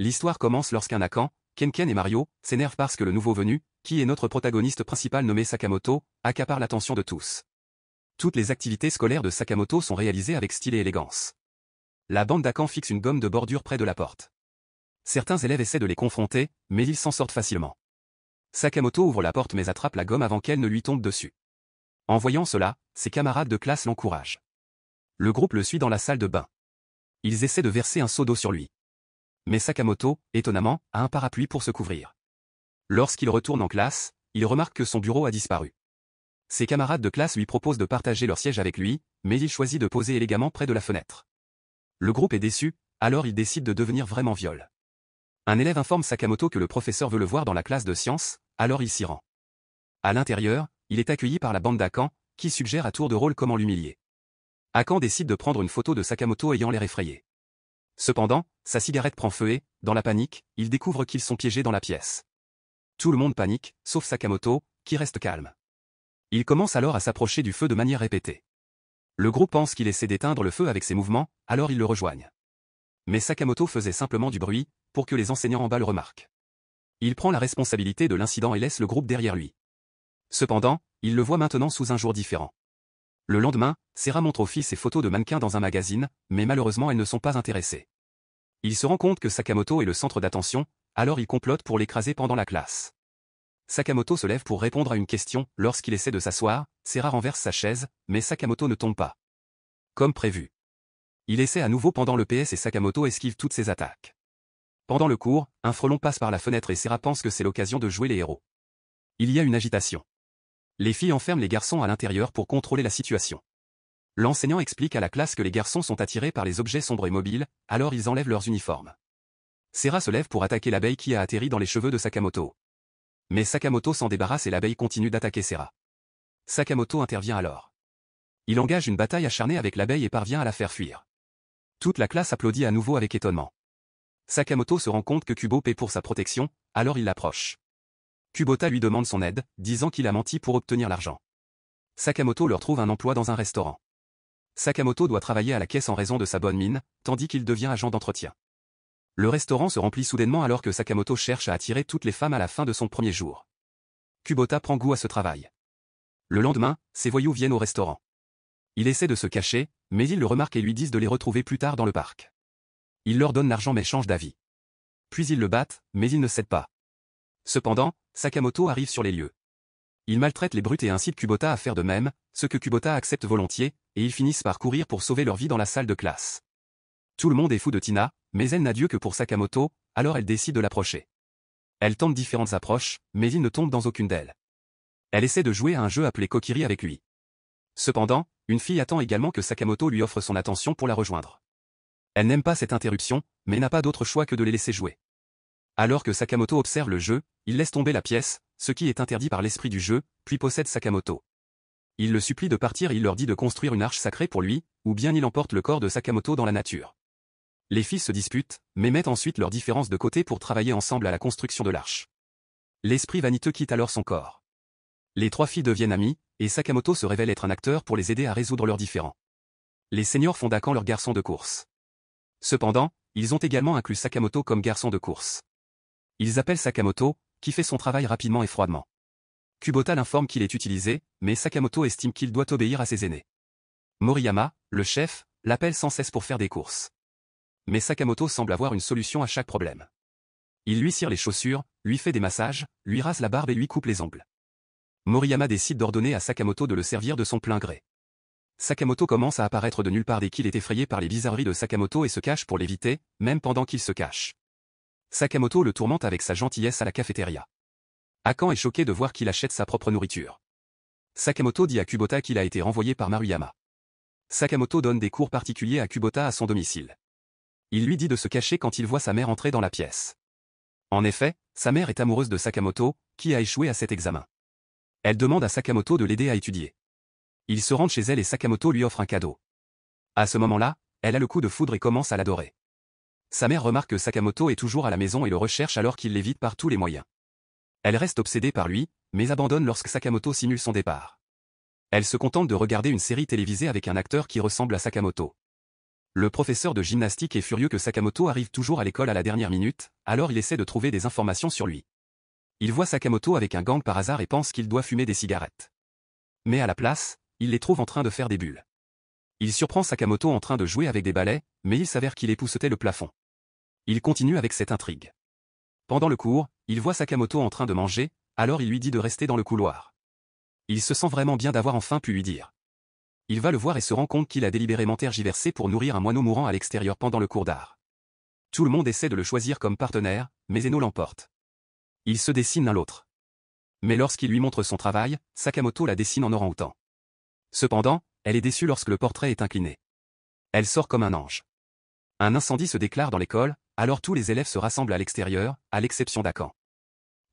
L'histoire commence lorsqu'un Akan, Ken et Mario, s'énervent parce que le nouveau venu, qui est notre protagoniste principal nommé Sakamoto, accapare l'attention de tous. Toutes les activités scolaires de Sakamoto sont réalisées avec style et élégance. La bande d'Akan fixe une gomme de bordure près de la porte. Certains élèves essaient de les confronter, mais ils s'en sortent facilement. Sakamoto ouvre la porte mais attrape la gomme avant qu'elle ne lui tombe dessus. En voyant cela, ses camarades de classe l'encouragent. Le groupe le suit dans la salle de bain. Ils essaient de verser un seau d'eau sur lui. Mais Sakamoto, étonnamment, a un parapluie pour se couvrir. Lorsqu'il retourne en classe, il remarque que son bureau a disparu. Ses camarades de classe lui proposent de partager leur siège avec lui, mais il choisit de poser élégamment près de la fenêtre. Le groupe est déçu, alors il décide de devenir vraiment viol. Un élève informe Sakamoto que le professeur veut le voir dans la classe de sciences, alors il s'y rend. À l'intérieur, il est accueilli par la bande d'Akan, qui suggère à tour de rôle comment l'humilier. Akan décide de prendre une photo de Sakamoto ayant l'air effrayé. Cependant, sa cigarette prend feu et, dans la panique, il découvre qu'ils sont piégés dans la pièce. Tout le monde panique, sauf Sakamoto, qui reste calme. Il commence alors à s'approcher du feu de manière répétée. Le groupe pense qu'il essaie d'éteindre le feu avec ses mouvements, alors ils le rejoignent. Mais Sakamoto faisait simplement du bruit, pour que les enseignants en bas le remarquent. Il prend la responsabilité de l'incident et laisse le groupe derrière lui. Cependant, il le voit maintenant sous un jour différent. Le lendemain, Sera montre au fils ses photos de mannequins dans un magazine, mais malheureusement elles ne sont pas intéressées. Il se rend compte que Sakamoto est le centre d'attention, alors il complote pour l'écraser pendant la classe. Sakamoto se lève pour répondre à une question, lorsqu'il essaie de s'asseoir, Sera renverse sa chaise, mais Sakamoto ne tombe pas. Comme prévu. Il essaie à nouveau pendant le PS et Sakamoto esquive toutes ses attaques. Pendant le cours, un frelon passe par la fenêtre et Sera pense que c'est l'occasion de jouer les héros. Il y a une agitation. Les filles enferment les garçons à l'intérieur pour contrôler la situation. L'enseignant explique à la classe que les garçons sont attirés par les objets sombres et mobiles, alors ils enlèvent leurs uniformes. Sera se lève pour attaquer l'abeille qui a atterri dans les cheveux de Sakamoto. Mais Sakamoto s'en débarrasse et l'abeille continue d'attaquer Sera. Sakamoto intervient alors. Il engage une bataille acharnée avec l'abeille et parvient à la faire fuir. Toute la classe applaudit à nouveau avec étonnement. Sakamoto se rend compte que Kubo paie pour sa protection, alors il l'approche. Kubota lui demande son aide, disant qu'il a menti pour obtenir l'argent. Sakamoto leur trouve un emploi dans un restaurant. Sakamoto doit travailler à la caisse en raison de sa bonne mine, tandis qu'il devient agent d'entretien. Le restaurant se remplit soudainement alors que Sakamoto cherche à attirer toutes les femmes à la fin de son premier jour. Kubota prend goût à ce travail. Le lendemain, ses voyous viennent au restaurant. Il essaie de se cacher, mais ils le remarquent et lui disent de les retrouver plus tard dans le parc. Il leur donne l'argent mais change d'avis. Puis ils le battent, mais il ne cède pas. Cependant, Sakamoto arrive sur les lieux. Il maltraite les brutes et incite Kubota à faire de même, ce que Kubota accepte volontiers, et ils finissent par courir pour sauver leur vie dans la salle de classe. Tout le monde est fou de Tina, mais elle n'a Dieu que pour Sakamoto, alors elle décide de l'approcher. Elle tente différentes approches, mais il ne tombe dans aucune d'elles. Elle essaie de jouer à un jeu appelé Kokiri avec lui. Cependant, une fille attend également que Sakamoto lui offre son attention pour la rejoindre. Elle n'aime pas cette interruption, mais n'a pas d'autre choix que de les laisser jouer. Alors que Sakamoto observe le jeu, il laisse tomber la pièce, ce qui est interdit par l'esprit du jeu, puis possède Sakamoto. Il le supplie de partir et il leur dit de construire une arche sacrée pour lui, ou bien il emporte le corps de Sakamoto dans la nature. Les filles se disputent, mais mettent ensuite leurs différences de côté pour travailler ensemble à la construction de l'arche. L'esprit vaniteux quitte alors son corps. Les trois filles deviennent amies, et Sakamoto se révèle être un acteur pour les aider à résoudre leurs différends. Les seniors font d'Akan leur garçon de course. Cependant, ils ont également inclus Sakamoto comme garçon de course. Ils appellent Sakamoto, qui fait son travail rapidement et froidement. Kubota l'informe qu'il est utilisé, mais Sakamoto estime qu'il doit obéir à ses aînés. Moriyama, le chef, l'appelle sans cesse pour faire des courses. Mais Sakamoto semble avoir une solution à chaque problème. Il lui cire les chaussures, lui fait des massages, lui rase la barbe et lui coupe les ongles. Moriyama décide d'ordonner à Sakamoto de le servir de son plein gré. Sakamoto commence à apparaître de nulle part dès qu'il est effrayé par les bizarreries de Sakamoto et se cache pour l'éviter, même pendant qu'il se cache. Sakamoto le tourmente avec sa gentillesse à la cafétéria. Akan est choqué de voir qu'il achète sa propre nourriture. Sakamoto dit à Kubota qu'il a été renvoyé par Maruyama. Sakamoto donne des cours particuliers à Kubota à son domicile. Il lui dit de se cacher quand il voit sa mère entrer dans la pièce. En effet, sa mère est amoureuse de Sakamoto, qui a échoué à cet examen. Elle demande à Sakamoto de l'aider à étudier. Il se rend chez elle et Sakamoto lui offre un cadeau. À ce moment-là, elle a le coup de foudre et commence à l'adorer. Sa mère remarque que Sakamoto est toujours à la maison et le recherche alors qu'il l'évite par tous les moyens. Elle reste obsédée par lui, mais abandonne lorsque Sakamoto simule son départ. Elle se contente de regarder une série télévisée avec un acteur qui ressemble à Sakamoto. Le professeur de gymnastique est furieux que Sakamoto arrive toujours à l'école à la dernière minute, alors il essaie de trouver des informations sur lui. Il voit Sakamoto avec un gang par hasard et pense qu'il doit fumer des cigarettes. Mais à la place, il les trouve en train de faire des bulles. Il surprend Sakamoto en train de jouer avec des balais, mais il s'avère qu'il époussetait le plafond. Il continue avec cette intrigue. Pendant le cours, il voit Sakamoto en train de manger, alors il lui dit de rester dans le couloir. Il se sent vraiment bien d'avoir enfin pu lui dire. Il va le voir et se rend compte qu'il a délibérément tergiversé pour nourrir un moineau mourant à l'extérieur pendant le cours d'art. Tout le monde essaie de le choisir comme partenaire, mais Eno l'emporte. Ils se dessinent l'un l'autre. Mais lorsqu'il lui montre son travail, Sakamoto la dessine en orang-outan. Cependant, elle est déçue lorsque le portrait est incliné. Elle sort comme un ange. Un incendie se déclare dans l'école, alors tous les élèves se rassemblent à l'extérieur, à l'exception d'Akan.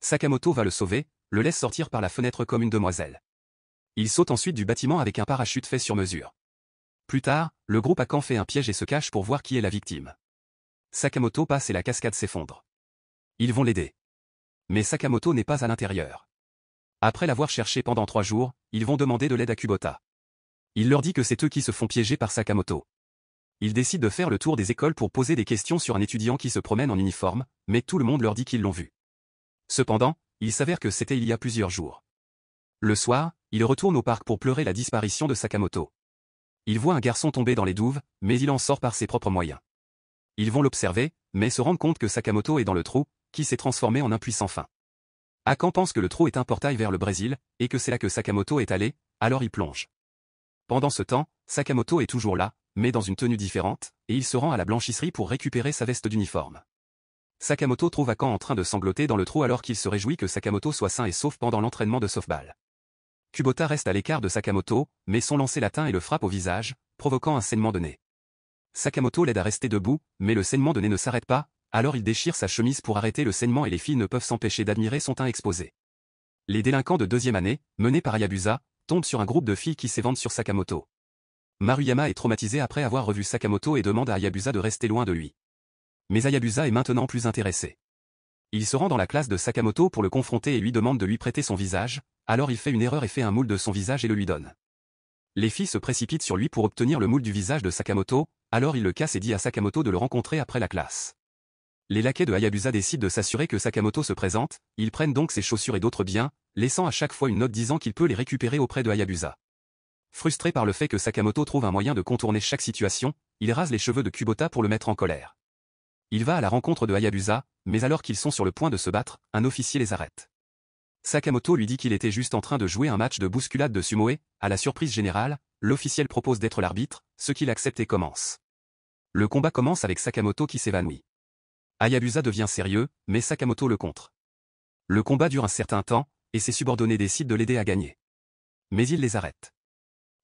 Sakamoto va le sauver, le laisse sortir par la fenêtre comme une demoiselle. Il saute ensuite du bâtiment avec un parachute fait sur mesure. Plus tard, le groupe Akan fait un piège et se cache pour voir qui est la victime. Sakamoto passe et la cascade s'effondre. Ils vont l'aider. Mais Sakamoto n'est pas à l'intérieur. Après l'avoir cherché pendant 3 jours, ils vont demander de l'aide à Kubota. Il leur dit que c'est eux qui se font piéger par Sakamoto. Ils décident de faire le tour des écoles pour poser des questions sur un étudiant qui se promène en uniforme, mais tout le monde leur dit qu'ils l'ont vu. Cependant, il s'avère que c'était il y a plusieurs jours. Le soir, il retourne au parc pour pleurer la disparition de Sakamoto. Il voit un garçon tomber dans les douves, mais il en sort par ses propres moyens. Ils vont l'observer, mais se rendent compte que Sakamoto est dans le trou, qui s'est transformé en un puits sans fin. Akan pense que le trou est un portail vers le Brésil, et que c'est là que Sakamoto est allé, alors il plonge. Pendant ce temps, Sakamoto est toujours là, mais dans une tenue différente, et il se rend à la blanchisserie pour récupérer sa veste d'uniforme. Sakamoto trouve Akan en train de sangloter dans le trou alors qu'il se réjouit que Sakamoto soit sain et sauf pendant l'entraînement de softball. Kubota reste à l'écart de Sakamoto, mais son lancer l'atteint et le frappe au visage, provoquant un saignement de nez. Sakamoto l'aide à rester debout, mais le saignement de nez ne s'arrête pas, alors il déchire sa chemise pour arrêter le saignement et les filles ne peuvent s'empêcher d'admirer son teint exposé. Les délinquants de 2e année, menés par Hayabusa, tombent sur un groupe de filles qui s'éventent sur Sakamoto. Maruyama est traumatisé après avoir revu Sakamoto et demande à Hayabusa de rester loin de lui. Mais Hayabusa est maintenant plus intéressé. Il se rend dans la classe de Sakamoto pour le confronter et lui demande de lui prêter son visage, alors il fait une erreur et fait un moule de son visage et le lui donne. Les filles se précipitent sur lui pour obtenir le moule du visage de Sakamoto, alors il le casse et dit à Sakamoto de le rencontrer après la classe. Les laquais de Hayabusa décident de s'assurer que Sakamoto se présente, ils prennent donc ses chaussures et d'autres biens, laissant à chaque fois une note disant qu'il peut les récupérer auprès de Hayabusa. Frustré par le fait que Sakamoto trouve un moyen de contourner chaque situation, il rase les cheveux de Kubota pour le mettre en colère. Il va à la rencontre de Hayabusa, mais alors qu'ils sont sur le point de se battre, un officier les arrête. Sakamoto lui dit qu'il était juste en train de jouer un match de bousculade de sumoe, à la surprise générale, l'officiel propose d'être l'arbitre, ce qu'il accepte et commence. Le combat commence avec Sakamoto qui s'évanouit. Hayabusa devient sérieux, mais Sakamoto le contre. Le combat dure un certain temps, et ses subordonnés décident de l'aider à gagner. Mais il les arrête.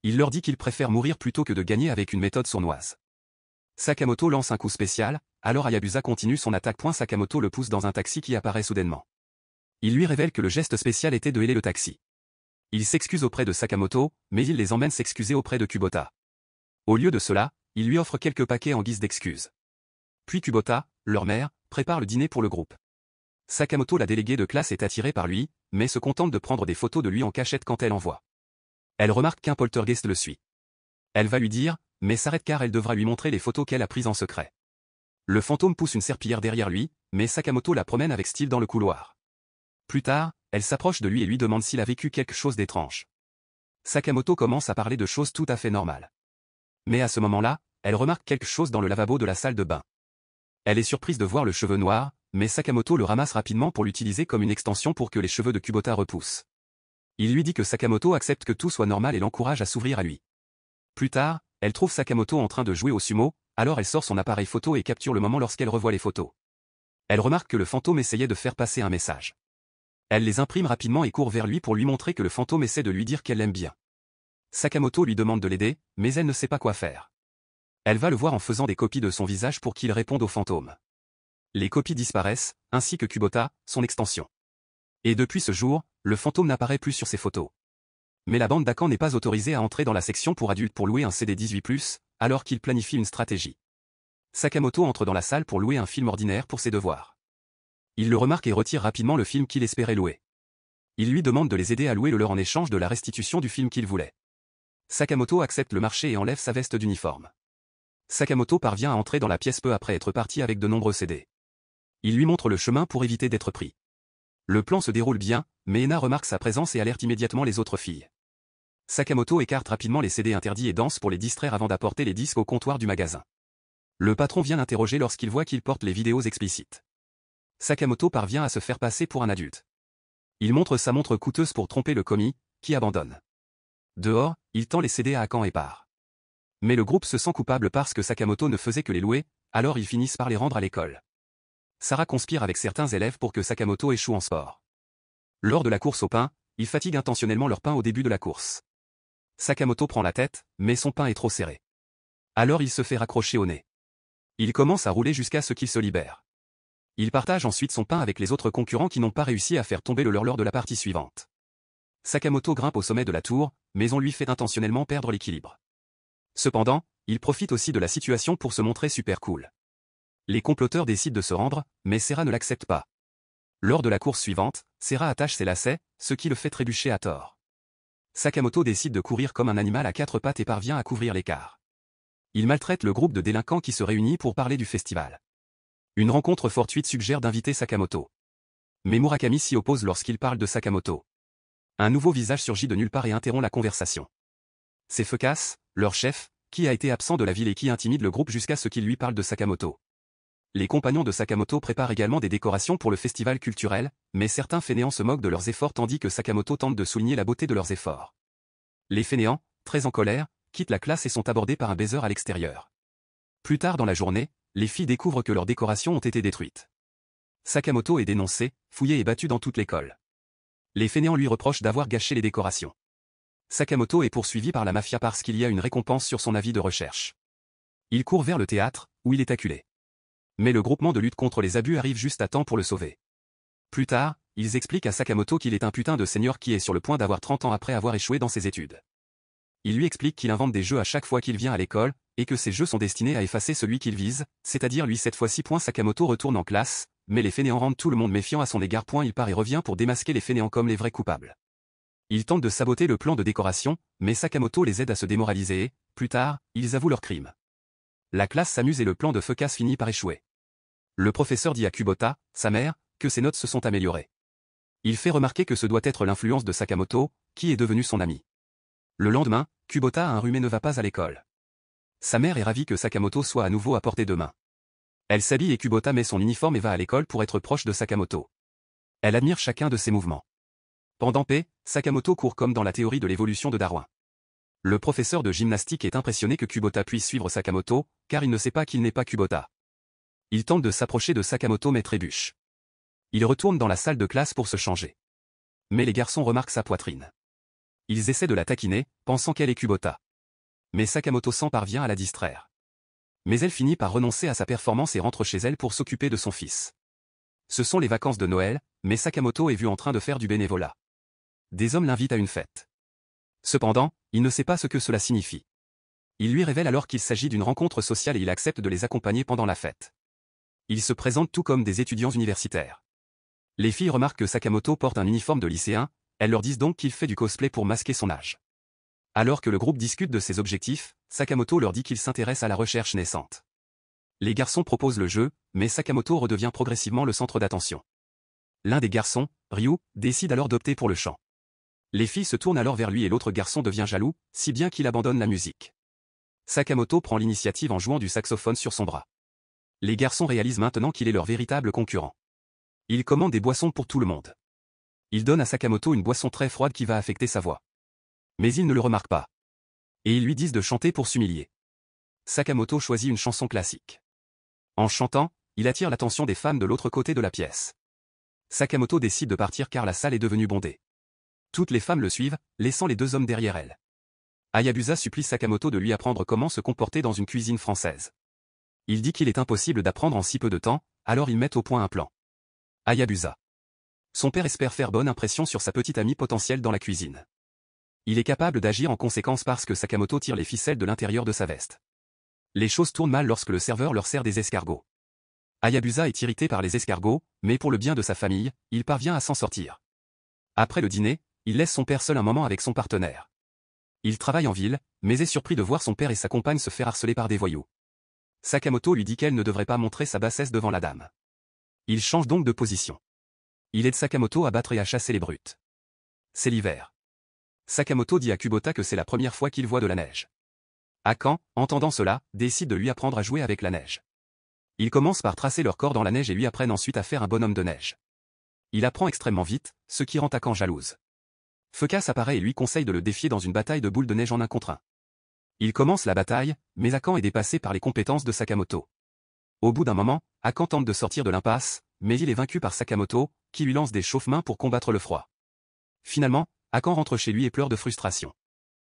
Il leur dit qu'il préfère mourir plutôt que de gagner avec une méthode sournoise. Sakamoto lance un coup spécial, alors Hayabusa continue son attaque. Sakamoto le pousse dans un taxi qui apparaît soudainement. Il lui révèle que le geste spécial était de héler le taxi. Il s'excuse auprès de Sakamoto, mais il les emmène s'excuser auprès de Kubota. Au lieu de cela, il lui offre quelques paquets en guise d'excuse. Puis Kubota, leur mère, prépare le dîner pour le groupe. Sakamoto, la déléguée de classe, est attirée par lui, mais se contente de prendre des photos de lui en cachette quand elle en voit. Elle remarque qu'un poltergeist le suit. Elle va lui dire, mais s'arrête car elle devra lui montrer les photos qu'elle a prises en secret. Le fantôme pousse une serpillière derrière lui, mais Sakamoto la promène avec style dans le couloir. Plus tard, elle s'approche de lui et lui demande s'il a vécu quelque chose d'étrange. Sakamoto commence à parler de choses tout à fait normales. Mais à ce moment-là, elle remarque quelque chose dans le lavabo de la salle de bain. Elle est surprise de voir le cheveu noir, mais Sakamoto le ramasse rapidement pour l'utiliser comme une extension pour que les cheveux de Kubota repoussent. Il lui dit que Sakamoto accepte que tout soit normal et l'encourage à s'ouvrir à lui. Plus tard, elle trouve Sakamoto en train de jouer au sumo, alors elle sort son appareil photo et capture le moment lorsqu'elle revoit les photos. Elle remarque que le fantôme essayait de faire passer un message. Elle les imprime rapidement et court vers lui pour lui montrer que le fantôme essaie de lui dire qu'elle l'aime bien. Sakamoto lui demande de l'aider, mais elle ne sait pas quoi faire. Elle va le voir en faisant des copies de son visage pour qu'il réponde au fantôme. Les copies disparaissent, ainsi que Kubota, son extension. Et depuis ce jour, le fantôme n'apparaît plus sur ses photos. Mais la bande d'Akan n'est pas autorisée à entrer dans la section pour adultes pour louer un CD 18+, alors qu'il planifie une stratégie. Sakamoto entre dans la salle pour louer un film ordinaire pour ses devoirs. Il le remarque et retire rapidement le film qu'il espérait louer. Il lui demande de les aider à louer le leur en échange de la restitution du film qu'il voulait. Sakamoto accepte le marché et enlève sa veste d'uniforme. Sakamoto parvient à entrer dans la pièce peu après être parti avec de nombreux CD. Il lui montre le chemin pour éviter d'être pris. Le plan se déroule bien, mais Ena remarque sa présence et alerte immédiatement les autres filles. Sakamoto écarte rapidement les CD interdits et danse pour les distraire avant d'apporter les disques au comptoir du magasin. Le patron vient l'interroger lorsqu'il voit qu'il porte les vidéos explicites. Sakamoto parvient à se faire passer pour un adulte. Il montre sa montre coûteuse pour tromper le commis, qui abandonne. Dehors, il tend les CD à Akan et part. Mais le groupe se sent coupable parce que Sakamoto ne faisait que les louer, alors ils finissent par les rendre à l'école. Sarah conspire avec certains élèves pour que Sakamoto échoue en sport. Lors de la course au pain, il fatigue intentionnellement leur pain au début de la course. Sakamoto prend la tête, mais son pain est trop serré. Alors il se fait raccrocher au nez. Il commence à rouler jusqu'à ce qu'il se libère. Il partage ensuite son pain avec les autres concurrents qui n'ont pas réussi à faire tomber le leur lors de la partie suivante. Sakamoto grimpe au sommet de la tour, mais on lui fait intentionnellement perdre l'équilibre. Cependant, il profite aussi de la situation pour se montrer super cool. Les comploteurs décident de se rendre, mais Sera ne l'accepte pas. Lors de la course suivante, Sera attache ses lacets, ce qui le fait trébucher à tort. Sakamoto décide de courir comme un animal à quatre pattes et parvient à couvrir l'écart. Il maltraite le groupe de délinquants qui se réunit pour parler du festival. Une rencontre fortuite suggère d'inviter Sakamoto. Mais Murakami s'y oppose lorsqu'il parle de Sakamoto. Un nouveau visage surgit de nulle part et interrompt la conversation. C'est Fukas, leur chef, qui a été absent de la ville et qui intimide le groupe jusqu'à ce qu'il lui parle de Sakamoto. Les compagnons de Sakamoto préparent également des décorations pour le festival culturel, mais certains fainéants se moquent de leurs efforts tandis que Sakamoto tente de souligner la beauté de leurs efforts. Les fainéants, très en colère, quittent la classe et sont abordés par un baiser à l'extérieur. Plus tard dans la journée, les filles découvrent que leurs décorations ont été détruites. Sakamoto est dénoncé, fouillé et battu dans toute l'école. Les fainéants lui reprochent d'avoir gâché les décorations. Sakamoto est poursuivi par la mafia parce qu'il y a une récompense sur son avis de recherche. Il court vers le théâtre, où il est acculé. Mais le groupement de lutte contre les abus arrive juste à temps pour le sauver. Plus tard, ils expliquent à Sakamoto qu'il est un putain de senior qui est sur le point d'avoir 30 ans après avoir échoué dans ses études. Il lui explique qu'il invente des jeux à chaque fois qu'il vient à l'école, et que ces jeux sont destinés à effacer celui qu'il vise, c'est-à-dire lui cette fois-ci. Sakamoto retourne en classe, mais les fainéants rendent tout le monde méfiant à son égard. Il part et revient pour démasquer les fainéants comme les vrais coupables. Il tente de saboter le plan de décoration, mais Sakamoto les aide à se démoraliser et, plus tard, ils avouent leur crime. La classe s'amuse et le plan de Fukas finit par échouer. Le professeur dit à Kubota, sa mère, que ses notes se sont améliorées. Il fait remarquer que ce doit être l'influence de Sakamoto, qui est devenu son ami. Le lendemain, Kubota a un rhume et ne va pas à l'école. Sa mère est ravie que Sakamoto soit à nouveau à portée de main. Elle s'habille et Kubota met son uniforme et va à l'école pour être proche de Sakamoto. Elle admire chacun de ses mouvements. Pendant P, Sakamoto court comme dans la théorie de l'évolution de Darwin. Le professeur de gymnastique est impressionné que Kubota puisse suivre Sakamoto, car il ne sait pas qu'il n'est pas Kubota. Il tente de s'approcher de Sakamoto mais trébuche. Il retourne dans la salle de classe pour se changer. Mais les garçons remarquent sa poitrine. Ils essaient de la taquiner, pensant qu'elle est Kubota. Mais Sakamoto s'en parvient à la distraire. Mais elle finit par renoncer à sa performance et rentre chez elle pour s'occuper de son fils. Ce sont les vacances de Noël, mais Sakamoto est vu en train de faire du bénévolat. Des hommes l'invitent à une fête. Cependant, il ne sait pas ce que cela signifie. Il lui révèle alors qu'il s'agit d'une rencontre sociale et il accepte de les accompagner pendant la fête. Ils se présentent tout comme des étudiants universitaires. Les filles remarquent que Sakamoto porte un uniforme de lycéen, elles leur disent donc qu'il fait du cosplay pour masquer son âge. Alors que le groupe discute de ses objectifs, Sakamoto leur dit qu'il s'intéresse à la recherche naissante. Les garçons proposent le jeu, mais Sakamoto redevient progressivement le centre d'attention. L'un des garçons, Ryu, décide alors d'opter pour le chant. Les filles se tournent alors vers lui et l'autre garçon devient jaloux, si bien qu'il abandonne la musique. Sakamoto prend l'initiative en jouant du saxophone sur son bras. Les garçons réalisent maintenant qu'il est leur véritable concurrent. Il commande des boissons pour tout le monde. Il donne à Sakamoto une boisson très froide qui va affecter sa voix. Mais ils ne le remarquent pas. Et ils lui disent de chanter pour s'humilier. Sakamoto choisit une chanson classique. En chantant, il attire l'attention des femmes de l'autre côté de la pièce. Sakamoto décide de partir car la salle est devenue bondée. Toutes les femmes le suivent, laissant les deux hommes derrière elle. Hayabusa supplie Sakamoto de lui apprendre comment se comporter dans une cuisine française. Il dit qu'il est impossible d'apprendre en si peu de temps, alors ils mettent au point un plan. Hayabusa. Son père espère faire bonne impression sur sa petite amie potentielle dans la cuisine. Il est capable d'agir en conséquence parce que Sakamoto tire les ficelles de l'intérieur de sa veste. Les choses tournent mal lorsque le serveur leur sert des escargots. Hayabusa est irrité par les escargots, mais pour le bien de sa famille, il parvient à s'en sortir. Après le dîner, il laisse son père seul un moment avec son partenaire. Il travaille en ville, mais est surpris de voir son père et sa compagne se faire harceler par des voyous. Sakamoto lui dit qu'elle ne devrait pas montrer sa bassesse devant la dame. Il change donc de position. Il aide Sakamoto à battre et à chasser les brutes. C'est l'hiver. Sakamoto dit à Kubota que c'est la première fois qu'il voit de la neige. Akan, entendant cela, décide de lui apprendre à jouer avec la neige. Ils commencent par tracer leur corps dans la neige et lui apprennent ensuite à faire un bonhomme de neige. Il apprend extrêmement vite, ce qui rend Akan jalouse. Phocas apparaît et lui conseille de le défier dans une bataille de boules de neige en 1 contre 1. Il commence la bataille, mais Akan est dépassé par les compétences de Sakamoto. Au bout d'un moment, Akan tente de sortir de l'impasse, mais il est vaincu par Sakamoto, qui lui lance des chauffe-mains pour combattre le froid. Finalement, Akan rentre chez lui et pleure de frustration.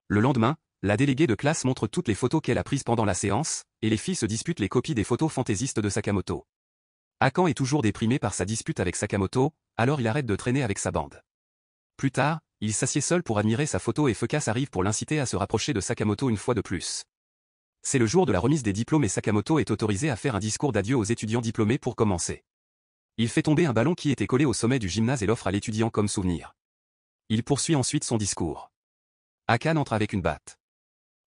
Le lendemain, la déléguée de classe montre toutes les photos qu'elle a prises pendant la séance, et les filles se disputent les copies des photos fantaisistes de Sakamoto. Akan est toujours déprimé par sa dispute avec Sakamoto, alors il arrête de traîner avec sa bande. Plus tard, il s'assied seul pour admirer sa photo et Phocas arrive pour l'inciter à se rapprocher de Sakamoto une fois de plus. C'est le jour de la remise des diplômes et Sakamoto est autorisé à faire un discours d'adieu aux étudiants diplômés pour commencer. Il fait tomber un ballon qui était collé au sommet du gymnase et l'offre à l'étudiant comme souvenir. Il poursuit ensuite son discours. Akan entre avec une batte.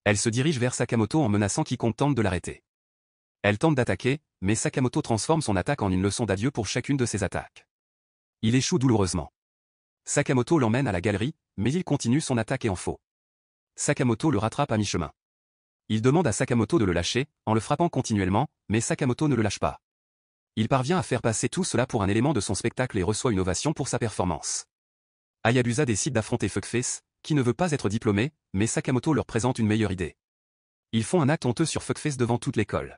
Elle se dirige vers Sakamoto en menaçant quiconque tente de l'arrêter. Elle tente d'attaquer, mais Sakamoto transforme son attaque en une leçon d'adieu pour chacune de ses attaques. Il échoue douloureusement. Sakamoto l'emmène à la galerie, mais il continue son attaque et en faux. Sakamoto le rattrape à mi-chemin. Il demande à Sakamoto de le lâcher, en le frappant continuellement, mais Sakamoto ne le lâche pas. Il parvient à faire passer tout cela pour un élément de son spectacle et reçoit une ovation pour sa performance. Hayabusa décide d'affronter Fuckface, qui ne veut pas être diplômé, mais Sakamoto leur présente une meilleure idée. Ils font un acte honteux sur Fuckface devant toute l'école.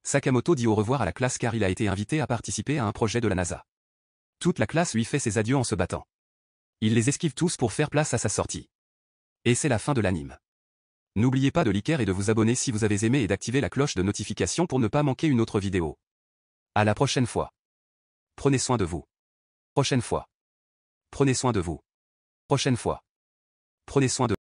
Sakamoto dit au revoir à la classe car il a été invité à participer à un projet de la NASA. Toute la classe lui fait ses adieux en se battant. Il les esquive tous pour faire place à sa sortie. Et c'est la fin de l'anime. N'oubliez pas de liker et de vous abonner si vous avez aimé et d'activer la cloche de notification pour ne pas manquer une autre vidéo. À la prochaine fois. Prenez soin de vous. Prochaine fois. Prenez soin de vous. Prochaine fois. Prenez soin de